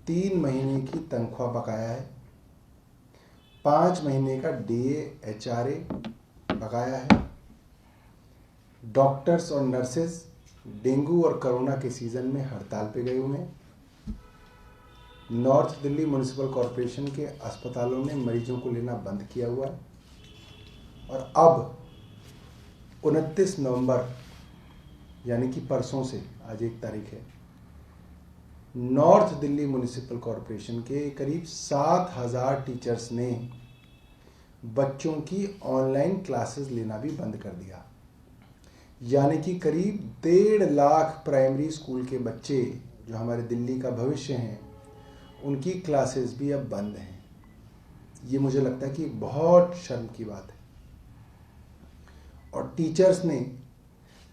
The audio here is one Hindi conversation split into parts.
3 महीने की तनख्वाह बकाया है, 5 महीने का DA HRA बकाया है। डॉक्टर्स और नर्सेज डेंगू और कोरोना के सीज़न में हड़ताल पे गए हुए हैं। नॉर्थ दिल्ली म्यूनिसिपल कॉरपोरेशन के अस्पतालों ने मरीजों को लेना बंद किया हुआ है। और अब 29 नवंबर यानी कि परसों से, आज 1 तारीख है, नॉर्थ दिल्ली म्यूनिसिपल कॉरपोरेशन के करीब 7,000 टीचर्स ने बच्चों की ऑनलाइन क्लासेस लेना भी बंद कर दिया। यानी कि करीब 1.5 लाख प्राइमरी स्कूल के बच्चे जो हमारे दिल्ली का भविष्य हैं, उनकी क्लासेस भी अब बंद हैं। ये मुझे लगता है कि बहुत शर्म की बात है। और टीचर्स ने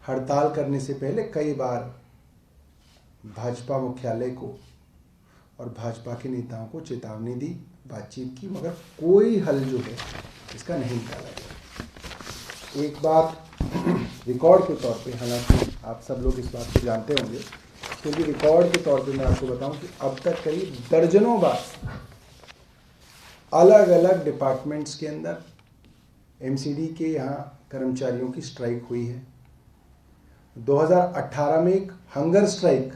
हड़ताल करने से पहले कई बार भाजपा मुख्यालय को और भाजपा के नेताओं को चेतावनी दी, बातचीत की, मगर कोई हल जो है इसका नहीं निकाला गया। एक बात रिकॉर्ड के तौर पे, हालांकि आप सब लोग इस बात को जानते होंगे, क्योंकि रिकॉर्ड के तौर पे मैं आपको बताऊं कि अब तक करीब दर्जनों बार अलग अलग डिपार्टमेंट्स के अंदर MCD के यहाँ कर्मचारियों की स्ट्राइक हुई है। 2018 में एक हंगर स्ट्राइक,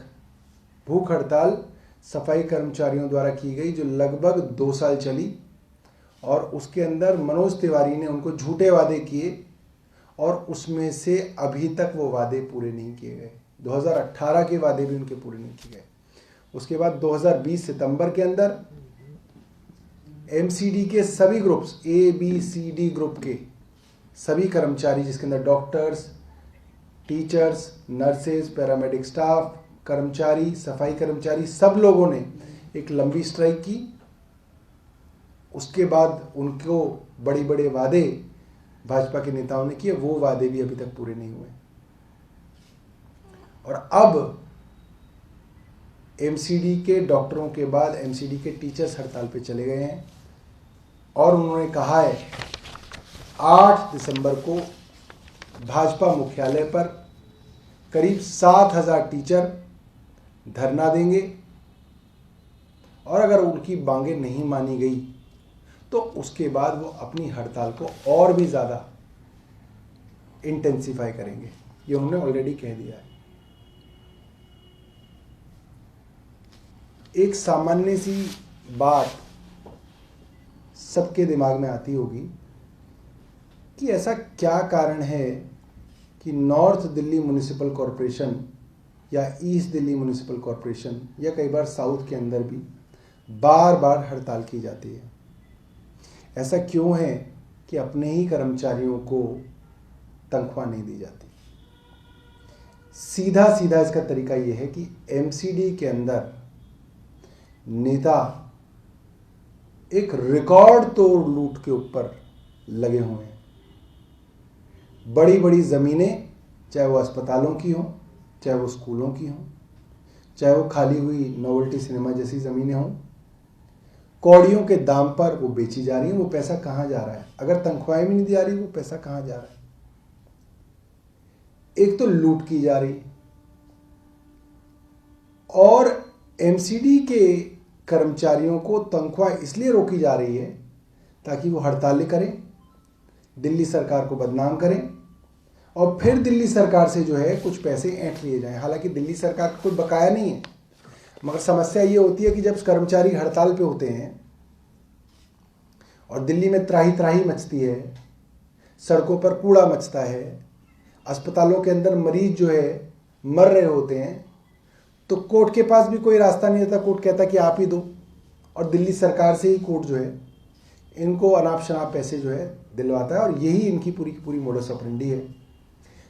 भूख हड़ताल सफाई कर्मचारियों द्वारा की गई, जो लगभग 2 साल चली। और उसके अंदर मनोज तिवारी ने उनको झूठे वादे किए और उसमें से अभी तक वो वादे पूरे नहीं किए गए। 2018 के वादे भी उनके पूरे नहीं किए गए। उसके बाद 2020 सितंबर के अंदर MCD के सभी ग्रुप्स, ABCD ग्रुप के सभी कर्मचारी, जिसके अंदर doctors, teachers, nurses, paramedic staff, कर्मचारी, सफाई कर्मचारी, सब लोगों ने एक लंबी स्ट्राइक की। उसके बाद उनको बड़े बड़े वादे भाजपा के नेताओं ने किए, वो वादे भी अभी तक पूरे नहीं हुए। और अब MCD के डॉक्टरों के बाद MCD के टीचर्स हड़ताल पे चले गए हैं और उन्होंने कहा है 8 दिसंबर को भाजपा मुख्यालय पर करीब 7,000 टीचर धरना देंगे और अगर उनकी मांगें नहीं मानी गई तो उसके बाद वो अपनी हड़ताल को और भी ज़्यादा इंटेंसिफाई करेंगे। ये उन्होंने ऑलरेडी कह दिया है। एक सामान्य सी बात सबके दिमाग में आती होगी कि ऐसा क्या कारण है कि नॉर्थ दिल्ली म्यूनिसिपल कॉरपोरेशन या ईस्ट दिल्ली म्यूनिसिपल कॉरपोरेशन या कई बार साउथ के अंदर भी बार बार हड़ताल की जाती है। ऐसा क्यों है कि अपने ही कर्मचारियों को तनख्वाह नहीं दी जाती? सीधा सीधा इसका तरीका यह है कि MCD के अंदर नेता एक रिकॉर्ड तोड़ लूट के ऊपर लगे हुए हैं। बड़ी बड़ी ज़मीनें, चाहे वो अस्पतालों की हों, चाहे वो स्कूलों की हों, चाहे वो खाली हुई नोवेल्टी सिनेमा जैसी ज़मीनें हों, कौड़ियों के दाम पर वो बेची जा रही हैं। वो पैसा कहाँ जा रहा है? अगर तनख्वाहें भी नहीं दी जा रही, वो पैसा कहाँ जा रहा है? एक तो लूट की जा रही है और MCD के कर्मचारियों को तनख्वाह इसलिए रोकी जा रही है ताकि वो हड़तालें करें, दिल्ली सरकार को बदनाम करें और फिर दिल्ली सरकार से जो है कुछ पैसे ऐंठ लिए जाएं। हालांकि दिल्ली सरकार का कोई बकाया नहीं है, मगर समस्या ये होती है कि जब कर्मचारी हड़ताल पे होते हैं और दिल्ली में त्राही त्राही मचती है, सड़कों पर कूड़ा मचता है, अस्पतालों के अंदर मरीज जो है मर रहे होते हैं, तो कोर्ट के पास भी कोई रास्ता नहीं रहता। कोर्ट कहता कि आप ही दो, और दिल्ली सरकार से ही कोर्ट जो है इनको अनाप शनाप पैसे जो है दिलवाता है। और यही इनकी पूरी की पूरी मोडस ऑपरेंडी है।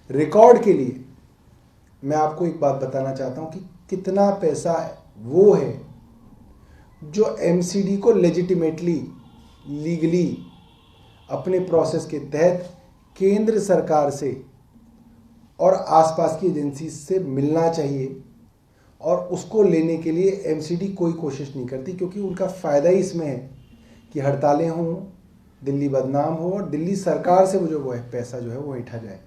रिकॉर्ड के लिए मैं आपको एक बात बताना चाहता हूं कि कितना पैसा वो है जो MCD को लेजिटिमेटली, लीगली अपने प्रोसेस के तहत केंद्र सरकार से और आसपास की एजेंसी से मिलना चाहिए, और उसको लेने के लिए MCD कोई कोशिश नहीं करती, क्योंकि उनका फ़ायदा ही इसमें है कि हड़तालें हों, दिल्ली बदनाम हो और दिल्ली सरकार से वो है पैसा जो है वो ऐंठा जाए।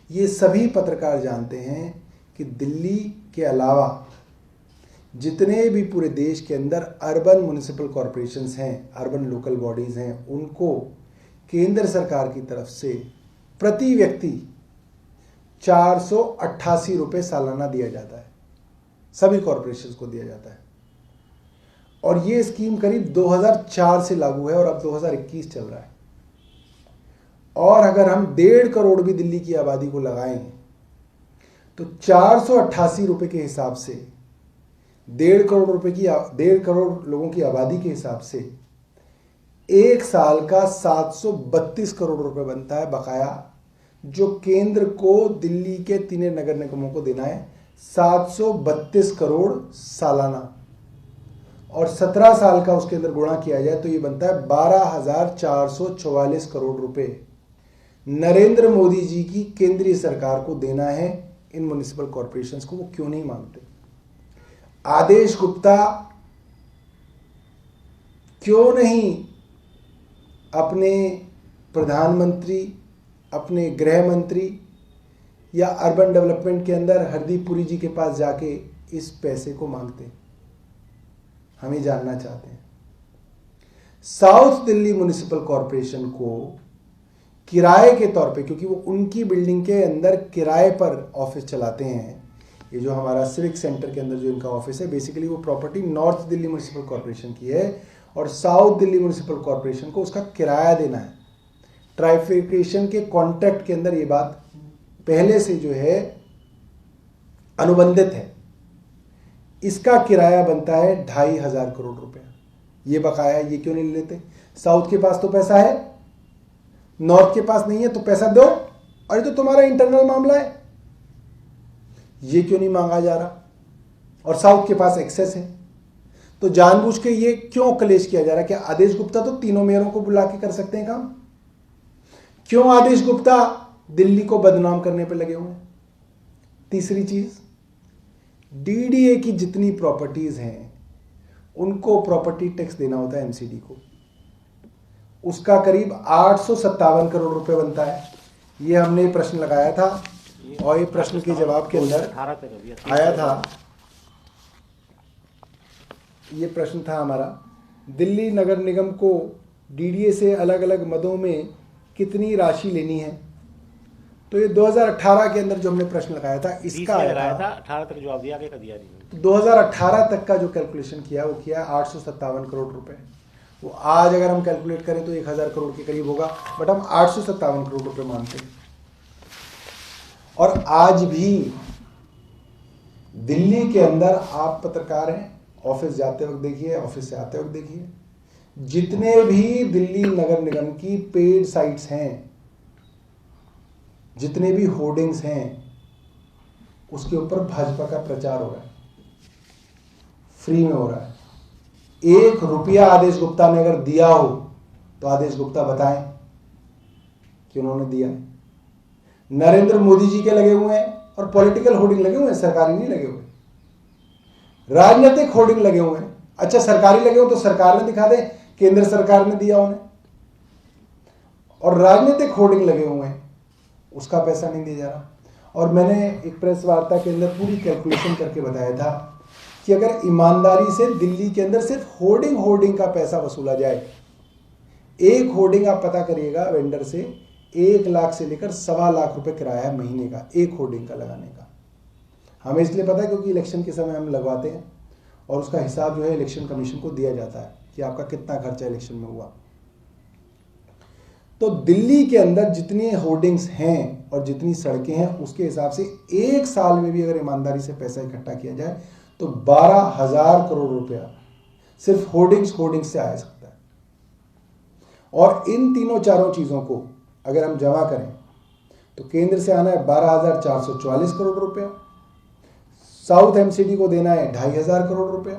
ये सभी पत्रकार जानते हैं कि दिल्ली के अलावा जितने भी पूरे देश के अंदर अर्बन म्युनिसिपल कॉरपोरेशंस हैं, अर्बन लोकल बॉडीज़ हैं, उनको केंद्र सरकार की तरफ से प्रति व्यक्ति 488 रुपये सालाना दिया जाता है। सभी कॉरपोरेशंस को दिया जाता है। और ये स्कीम करीब 2004 से लागू है और अब 2021 चल रहा है। और अगर हम 1.5 करोड़ भी दिल्ली की आबादी को लगाएं तो 488 रुपये के हिसाब से 1.5 करोड़ लोगों की आबादी के हिसाब से एक साल का 732 करोड़ रुपए बनता है बकाया, जो केंद्र को दिल्ली के 3 नगर निगमों को देना है। 732 करोड़ सालाना, और 17 साल का उसके अंदर गुणा किया जाए तो ये बनता है 12,444 करोड़ रुपए नरेंद्र मोदी जी की केंद्रीय सरकार को देना है इन म्युनिसिपल कॉरपोरेशंस को। वो क्यों नहीं मांगते? आदेश गुप्ता क्यों नहीं अपने प्रधानमंत्री, अपने गृह मंत्री या अर्बन डेवलपमेंट के अंदर हरदीप पुरी जी के पास जाके इस पैसे को मांगते? हम ये जानना चाहते हैं। साउथ दिल्ली म्युनिसिपल कॉरपोरेशन को किराए के तौर पे, क्योंकि वो उनकी बिल्डिंग के अंदर किराए पर ऑफिस चलाते हैं, ये जो हमारा सिविक सेंटर के अंदर जो इनका ऑफिस है, बेसिकली वो property north Delhi municipal corporation की है और साउथ दिल्ली म्युनिसिपल कॉरपोरेशन को उसका किराया देना है। ट्राइफिकेशन के कॉन्ट्रैक्ट के अंदर ये बात पहले से जो है अनुबंधित है। इसका किराया बनता है 2,500 करोड़ रुपया। ये बकाया ये क्यों नहीं लेते? साउथ के पास तो पैसा है, नॉर्थ के पास नहीं है, तो पैसा दो, और ये तो तुम्हारा इंटरनल मामला है, ये क्यों नहीं मांगा जा रहा? और साउथ के पास एक्सेस है, तो जानबूझ के ये क्यों कलेश किया जा रहा है? क्या आदेश गुप्ता तो तीनों मेयरों को बुला के कर सकते हैं काम? क्यों आदेश गुप्ता दिल्ली को बदनाम करने पे लगे हुए हैं? तीसरी चीज, डीडीए की जितनी प्रॉपर्टीज हैं उनको प्रॉपर्टी टैक्स देना होता है एमसीडी को, उसका करीब 857 करोड़ रुपए बनता है। ये हमने प्रश्न लगाया था और ये प्रश्न के जवाब के अंदर आया था। ये प्रश्न था हमारा, दिल्ली नगर निगम को डीडीए से अलग अलग मदों में कितनी राशि लेनी है? तो ये 2018 के अंदर जो हमने प्रश्न लगाया था, इसका आया था 18 तक जवाब दिया, आगे का दिया नहीं। तो 2018 तक का जो कैलकुलेशन किया वो किया 857 करोड़ रुपए। वो आज अगर हम कैलकुलेट करें तो 1000 करोड़ के करीब होगा, बट हम 857 करोड़ रुपए मानते हैं। और आज भी दिल्ली के अंदर आप पत्रकार हैं, ऑफिस जाते वक्त देखिए, ऑफिस से आते वक्त देखिए, जितने भी दिल्ली नगर निगम की पेड साइट्स हैं, जितने भी होर्डिंग्स हैं, उसके ऊपर भाजपा का प्रचार हो रहा है, फ्री में हो रहा है। 1 रुपया आदेश गुप्ता ने अगर दिया हो तो आदेश गुप्ता बताएं कि उन्होंने दिया है। नरेंद्र मोदी जी के लगे हुए हैं और पॉलिटिकल होर्डिंग लगे हुए हैं, सरकारी नहीं लगे हुए, राजनीतिक होर्डिंग लगे हुए हैं। अच्छा, सरकारी लगे हो तो सरकार ने दिखा दे केंद्र सरकार ने दिया उन्हें, और राजनीतिक होर्डिंग लगे हुए हैं, उसका पैसा नहीं दिया जा रहा। और मैंने एक प्रेस वार्ता के अंदर पूरी कैलकुलेशन करके बताया था कि अगर ईमानदारी से दिल्ली के अंदर सिर्फ होर्डिंग का पैसा वसूला जाए, एक होर्डिंग आप पता करिएगा वेंडर से 1 लाख से लेकर 1.25 लाख रुपए किराया है महीने का, एक होर्डिंग का लगाने का। हमें इसलिए पता है क्योंकि इलेक्शन के समय हम लगवाते हैं और उसका हिसाब जो है इलेक्शन कमीशन को दिया जाता है कि आपका कितना खर्चा इलेक्शन में हुआ। तो दिल्ली के अंदर जितनी होर्डिंग्स हैं और जितनी सड़कें हैं, उसके हिसाब से एक साल में भी अगर ईमानदारी से पैसा इकट्ठा किया जाए तो 12,000 करोड़ रुपया सिर्फ होर्डिंग्स से आ सकता है। और इन तीनों चारों चीजों को अगर हम जमा करें तो केंद्र से आना है 12,444 करोड़ रुपया, साउथ एमसीडी को देना है 2,500 करोड़ रुपया,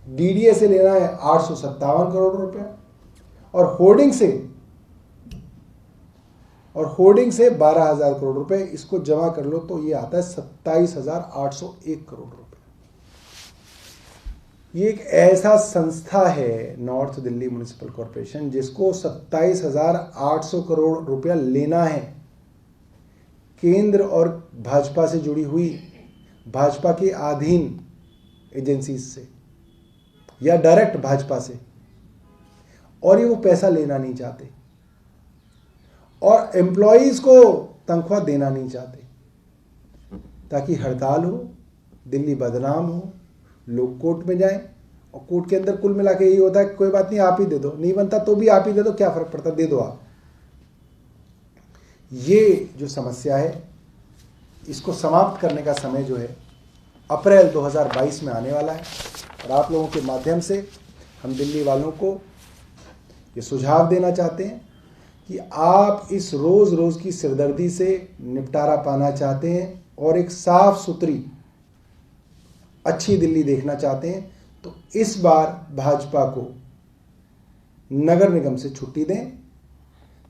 डीडीए से लेना है 857 करोड़ रुपया, और होर्डिंग से 12,000 करोड़ रुपए। इसको जमा कर लो तो ये आता है 27,801 करोड़ रुपए। ये एक ऐसा संस्था है नॉर्थ दिल्ली म्युनिसिपल कॉरपोरेशन जिसको 27,800 करोड़ रुपया लेना है केंद्र और भाजपा से जुड़ी हुई, भाजपा के अधीन एजेंसीज से या डायरेक्ट भाजपा से, और ये वो पैसा लेना नहीं चाहते और एम्प्लॉयज को तनख्वाह देना नहीं चाहते, ताकि हड़ताल हो, दिल्ली बदनाम हो, लोग कोर्ट में जाएं, और कोर्ट के अंदर कुल मिला के यही होता है कि कोई बात नहीं, आप ही दे दो, नहीं बनता तो भी आप ही दे दो, क्या फर्क पड़ता, दे दो आप। ये जो समस्या है, इसको समाप्त करने का समय जो है अप्रैल 2022 में आने वाला है। और आप लोगों के माध्यम से हम दिल्ली वालों को ये सुझाव देना चाहते हैं कि आप इस रोज रोज की सिरदर्दी से निपटारा पाना चाहते हैं और एक साफ सुथरी अच्छी दिल्ली देखना चाहते हैं, तो इस बार भाजपा को नगर निगम से छुट्टी दें,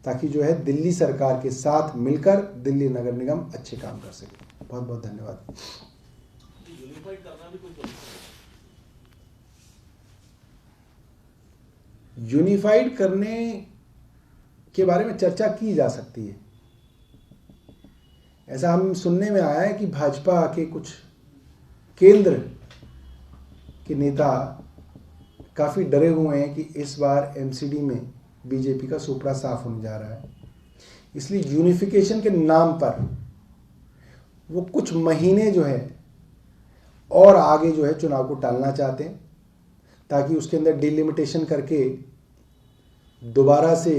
ताकि जो है दिल्ली सरकार के साथ मिलकर दिल्ली नगर निगम अच्छे काम कर सके। बहुत बहुत धन्यवाद। यूनिफाइड करने के बारे में चर्चा की जा सकती है। ऐसा हम सुनने में आया है कि भाजपा के कुछ केंद्र के नेता काफी डरे हुए हैं कि इस बार एमसीडी में बीजेपी का सुपड़ा साफ होने जा रहा है, इसलिए यूनिफिकेशन के नाम पर वो कुछ महीने जो है और आगे जो है चुनाव को टालना चाहते हैं, ताकि उसके अंदर डिलिमिटेशन करके दोबारा से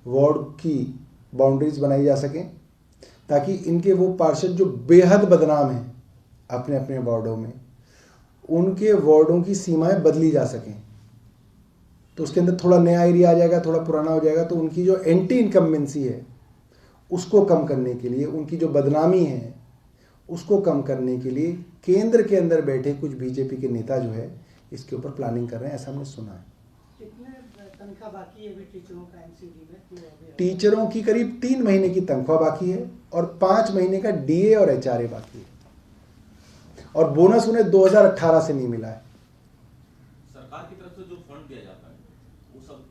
वार्ड की बाउंड्रीज बनाई जा सकें, ताकि इनके वो पार्षद जो बेहद बदनाम हैं अपने अपने वार्डों में, उनके वार्डों की सीमाएं बदली जा सकें। तो उसके अंदर थोड़ा नया एरिया आ जाएगा, थोड़ा पुराना हो जाएगा, तो उनकी जो एंटी इनकम्बेंसी है उसको कम करने के लिए, उनकी जो बदनामी है उसको कम करने के लिए केंद्र के अंदर बैठे कुछ बीजेपी के नेता जो है इसके ऊपर प्लानिंग कर रहे हैं, ऐसा हमने सुना है। कितने तनख्वाह बाकी है अभी टीचरों का एमसीडी में? टीचरों की करीब 3 महीने की तनख्वाह बाकी है और 5 महीने का डीए और एचआरए बाकी है, और बोनस उन्हें 2018 से नहीं मिला है। सरकार की तरफ से जो फंड दिया जाता है वो सब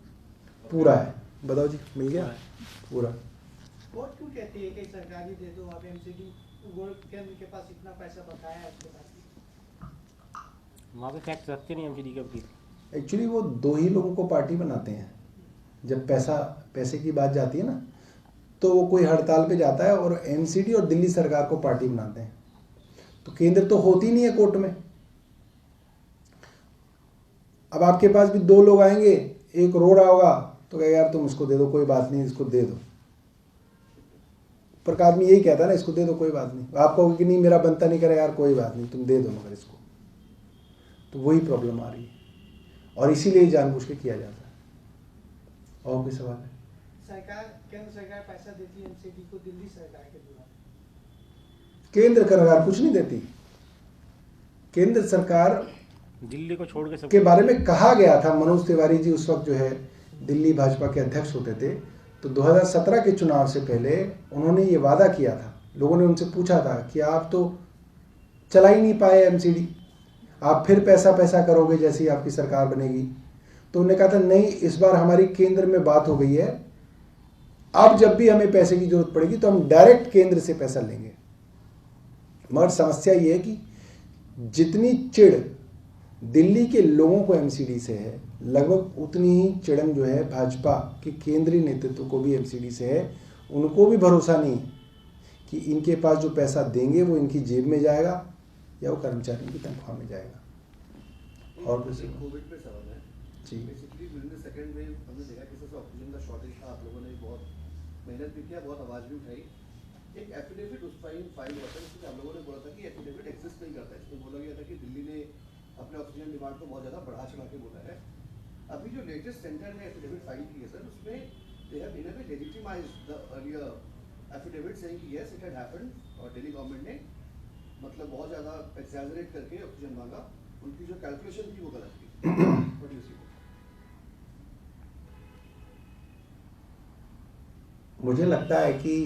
पूरा है। बताओ जी, मिल गया पूरा? कोर्ट क्यों कहती है कि सरकारी दे दो, आप एमसीडी केंद्र के पास इतना पैसा बकाया है उसके पास? वहाँ पे टैक्स रखते नहीं एमसीडी के वकील। एक्चुअली वो 2 ही लोगों को पार्टी बनाते हैं। जब पैसे की बात जाती है ना, तो वो कोई हड़ताल पे जाता है और एमसीडी और दिल्ली सरकार को पार्टी बनाते हैं। तो केंद्र तो होती नहीं है कोर्ट में। अब आपके पास भी 2 लोग आएंगे, एक रो रहा होगा तो कहेगा यार तुम इसको दे दो, कोई बात नहीं, इसको दे दो। पर आदमी यही कहता है ना, इसको दे दो कोई बात नहीं। आप कहोगे कि नहीं मेरा बनता नहीं, करे यार कोई बात नहीं, तुम दे दो मगर इसको। तो वही प्रॉब्लम आ रही है और इसीलिए जानबूझ के किया जाता है। और कोई सवाल है? केंद्र सरकार पैसा देती है एमसीडी को दिल्ली सरकार के द्वारा? केंद्र सरकार कुछ नहीं देती। केंद्र सरकार दिल्ली को छोड़ के सब के बारे में कहा गया था, मनोज तिवारी जी उस वक्त जो है दिल्ली भाजपा के अध्यक्ष होते थे, तो 2017 के चुनाव से पहले उन्होंने ये वादा किया था। लोगों ने उनसे पूछा था कि आप तो चला ही नहीं पाए एमसीडी, आप फिर पैसा करोगे जैसे ही आपकी सरकार बनेगी। तो उन्होंने कहा था नहीं, इस बार हमारी केंद्र में बात हो गई है, अब जब भी हमें पैसे की जरूरत पड़ेगी तो हम डायरेक्ट केंद्र से पैसा लेंगे। मगर समस्या ये है कि जितनी चिढ़ दिल्ली के लोगों को एमसीडी से है, लगभग उतनी ही चिड़न जो है भाजपा के केंद्रीय नेतृत्व को भी एमसीडी से है। उनको भी भरोसा नहीं कि इनके पास जो पैसा देंगे वो इनकी जेब में जाएगा या वो कर्मचारियों की तनख्वाह में जाएगा। और कुछ कोविड पे सवाल है जी। Basically during the second wave हमने देखा कि सबसे ऑक्सीजन का शॉर्टेज था, आप लोगों ने बहुत मेहनत भी किया, बहुत आवाज भी उठाई। एक एफिडेविट उस टाइम फाइल हुआ था जिसमें आप लोगों ने बोला था कि एफिडेविट एग्जिस्ट नहीं करता है। इसमें बोला गया था कि दिल्ली ने अपने ऑक्सीजन डिमांड को बहुत ज़्यादा बढ़ा चढ़ा के बोला है। अभी जो लेटेस्ट सेंटर ने एफिडेविट फाइल की है सर, उसमें they have in a way legitimized the earlier affidavit saying कि यस इट हैड हैपेंड, और दिल्ली गवर्नमेंट ने मतलब बहुत ज़्यादा एक्सैजरेट करके ऑक्सीजन मांगा। उनकी जो कैलकुलेशन थी वो गलत थी। What do you see? मुझे लगता है कि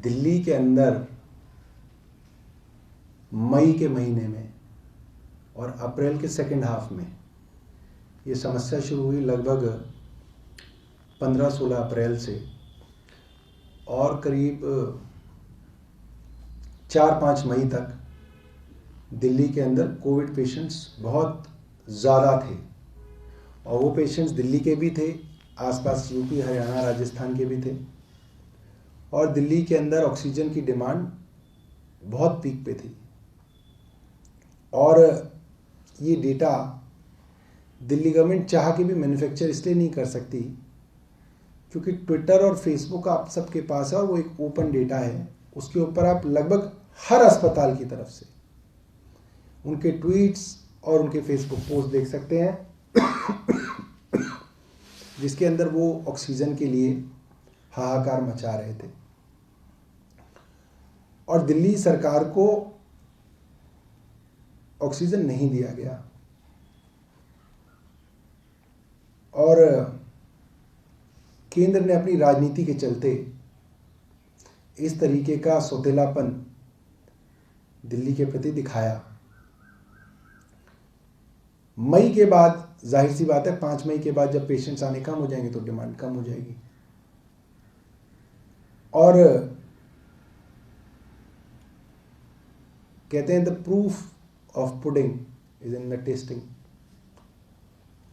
दिल्ली के अंदर मई के महीने में और अप्रैल के सेकेंड हाफ में ये समस्या शुरू हुई, लगभग 15-16 अप्रैल से, और करीब 4-5 मई तक दिल्ली के अंदर कोविड पेशेंट्स बहुत ज़्यादा थे, और वो पेशेंट्स दिल्ली के भी थे, आसपास यूपी, हरियाणा, राजस्थान के भी थे, और दिल्ली के अंदर ऑक्सीजन की डिमांड बहुत पीक पे थी। और ये डेटा दिल्ली गवर्नमेंट चाह के भी मैन्युफैक्चर इसलिए नहीं कर सकती क्योंकि ट्विटर और फेसबुक आप सबके पास है और वो एक ओपन डेटा है, उसके ऊपर आप लगभग हर अस्पताल की तरफ से उनके ट्वीट्स और उनके फेसबुक पोस्ट देख सकते हैं जिसके अंदर वो ऑक्सीजन के लिए हाहाकार मचा रहे थे। और दिल्ली सरकार को ऑक्सीजन नहीं दिया गया, और केंद्र ने अपनी राजनीति के चलते इस तरीके का सौतेलापन दिल्ली के प्रति दिखाया। मई के बाद जाहिर सी बात है 5 मई के बाद जब पेशेंट्स आने कम हो जाएंगे तो डिमांड कम हो जाएगी। और कहते हैं the proof of pudding is in the testing.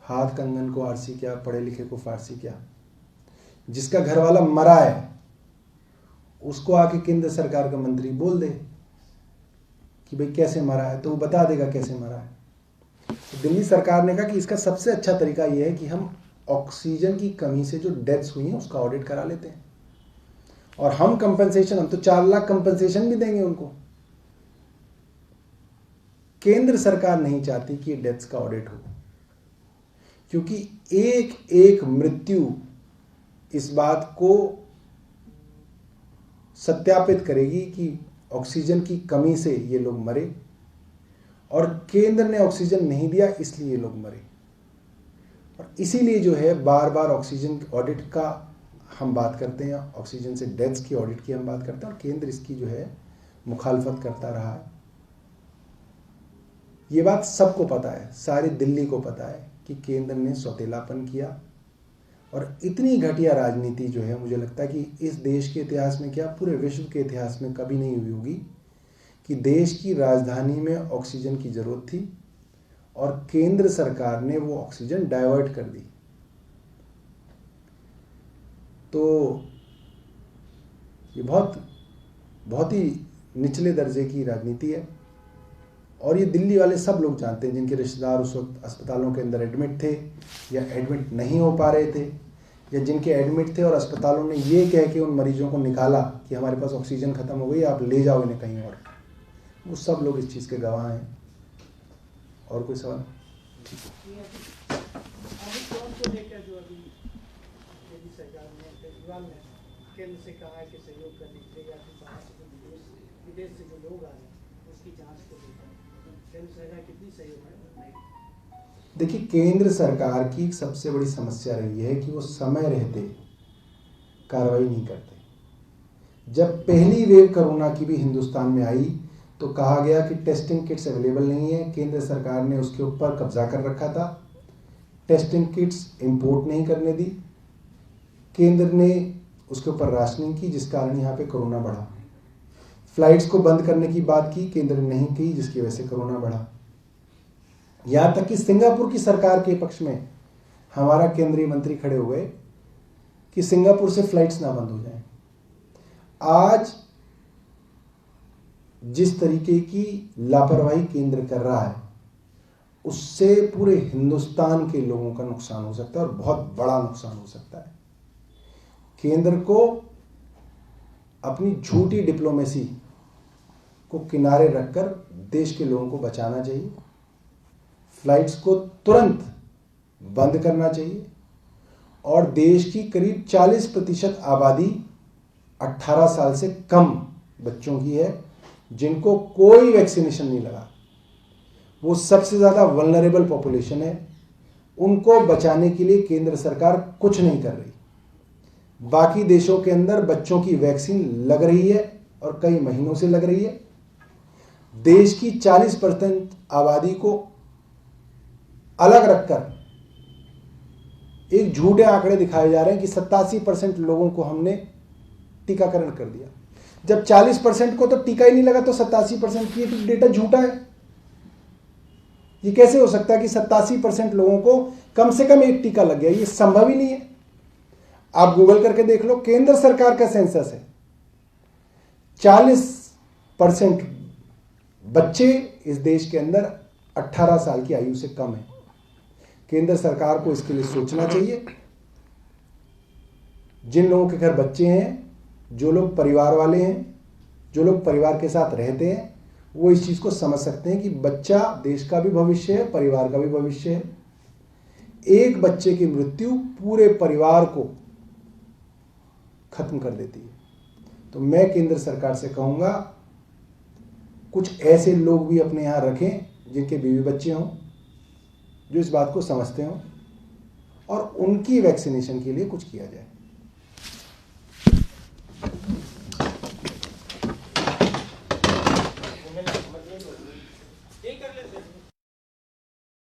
हाथ कंगन को आरसी क्या, पढ़े लिखे को फारसी क्या। जिसका घर वाला मरा है उसको आके केंद्र सरकार का मंत्री बोल दे कि भाई कैसे मरा है, तो वो बता देगा कैसे मरा है। तो दिल्ली सरकार ने कहा कि इसका सबसे अच्छा तरीका यह है कि हम ऑक्सीजन की कमी से जो डेथ्स हुई हैं उसका ऑडिट करा लेते हैं, और हम कंपनसेशन, हम तो 4 लाख कंपनसेशन भी देंगे उनको। केंद्र सरकार नहीं चाहती कि डेथ्स का ऑडिट हो, क्योंकि एक एक मृत्यु इस बात को सत्यापित करेगी कि ऑक्सीजन की कमी से ये लोग मरे, और केंद्र ने ऑक्सीजन नहीं दिया इसलिए ये लोग मरे। और इसीलिए जो है बार बार ऑक्सीजन ऑडिट का हम बात करते हैं, ऑक्सीजन से डेथ्स की ऑडिट की हम बात करते हैं, और केंद्र इसकी जो है मुखालफत करता रहा है। ये बात सबको पता है, सारी दिल्ली को पता है कि केंद्र ने सौतेलापन किया, और इतनी घटिया राजनीति जो है मुझे लगता है कि इस देश के इतिहास में क्या पूरे विश्व के इतिहास में कभी नहीं हुई होगी कि देश की राजधानी में ऑक्सीजन की जरूरत थी और केंद्र सरकार ने वो ऑक्सीजन डाइवर्ट कर दी। तो ये बहुत ही निचले दर्जे की राजनीति है, और ये दिल्ली वाले सब लोग जानते हैं जिनके रिश्तेदार उस वक्त अस्पतालों के अंदर एडमिट थे या एडमिट नहीं हो पा रहे थे, या जिनके एडमिट थे और अस्पतालों ने ये कह के उन मरीजों को निकाला कि हमारे पास ऑक्सीजन ख़त्म हो गई, आप ले जाओ इन्हें कहीं और। वो सब लोग इस चीज़ के गवाह हैं। और कोई सवाल? ठीक है। ओमिक्रॉन को लेकर जो अभी दिल्ली सरकार ने, केजरीवाल ने केंद्र से कहा है कि सहयोग करने के लिए, या फिर बाहर से विदेश से जो लोग आ रहे हैं उसकी जांच को लेकर केंद्र सरकार कितनी सहयोग है? देखिए, केंद्र सरकार की सबसे बड़ी समस्या रही है कि वो समय रहते कार्रवाई नहीं करते। जब पहली वेव कोरोना की भी हिंदुस्तान में आई तो कहा गया कि टेस्टिंग किट्स अवेलेबल नहीं है, केंद्र सरकार ने उसके ऊपर कब्जा कर रखा था, टेस्टिंग किट्स इंपोर्ट नहीं करने दी, केंद्र ने उसके ऊपर राशनिंग की जिस कारण यहाँ पे कोरोना बढ़ा। फ्लाइट्स को बंद करने की बात की, केंद्र ने नहीं की जिसकी वजह से कोरोना बढ़ा। यहाँ तक कि सिंगापुर की सरकार के पक्ष में हमारा केंद्रीय मंत्री खड़े हो गए कि सिंगापुर से फ्लाइट्स ना बंद हो जाएं। आज जिस तरीके की लापरवाही केंद्र कर रहा है उससे पूरे हिंदुस्तान के लोगों का नुकसान हो सकता है, और बहुत बड़ा नुकसान हो सकता है। केंद्र को अपनी झूठी डिप्लोमेसी को किनारे रखकर देश के लोगों को बचाना चाहिए, फ्लाइट्स को तुरंत बंद करना चाहिए, और देश की करीब 40% आबादी 18 साल से कम बच्चों की है जिनको कोई वैक्सीनेशन नहीं लगा। वो सबसे ज़्यादा वल्नरेबल पॉपुलेशन है, उनको बचाने के लिए केंद्र सरकार कुछ नहीं कर रही। बाकी देशों के अंदर बच्चों की वैक्सीन लग रही है और कई महीनों से लग रही है। देश की 40% आबादी को अलग रखकर एक झूठे आंकड़े दिखाए जा रहे हैं कि 87% लोगों को हमने टीकाकरण कर दिया। जब 40% को तो टीका ही नहीं लगा तो 87% की तो डेटा झूठा है। ये कैसे हो सकता है कि 87% लोगों को कम से कम एक टीका लग गया? ये संभव ही नहीं है। आप गूगल करके देख लो, केंद्र सरकार का सेंसस है, 40% बच्चे इस देश के अंदर 18 साल की आयु से कम है। केंद्र सरकार को इसके लिए सोचना चाहिए। जिन लोगों के घर बच्चे हैं, जो लोग परिवार वाले हैं, जो लोग परिवार के साथ रहते हैं, वो इस चीज को समझ सकते हैं कि बच्चा देश का भी भविष्य है, परिवार का भी भविष्य है। एक बच्चे की मृत्यु पूरे परिवार को खत्म कर देती है। तो मैं केंद्र सरकार से कहूंगा, कुछ ऐसे लोग भी अपने यहां रखें जिनके बीवी बच्चे हों, जो इस बात को समझते हों, और उनकी वैक्सीनेशन के लिए कुछ किया जाए। ठीक है।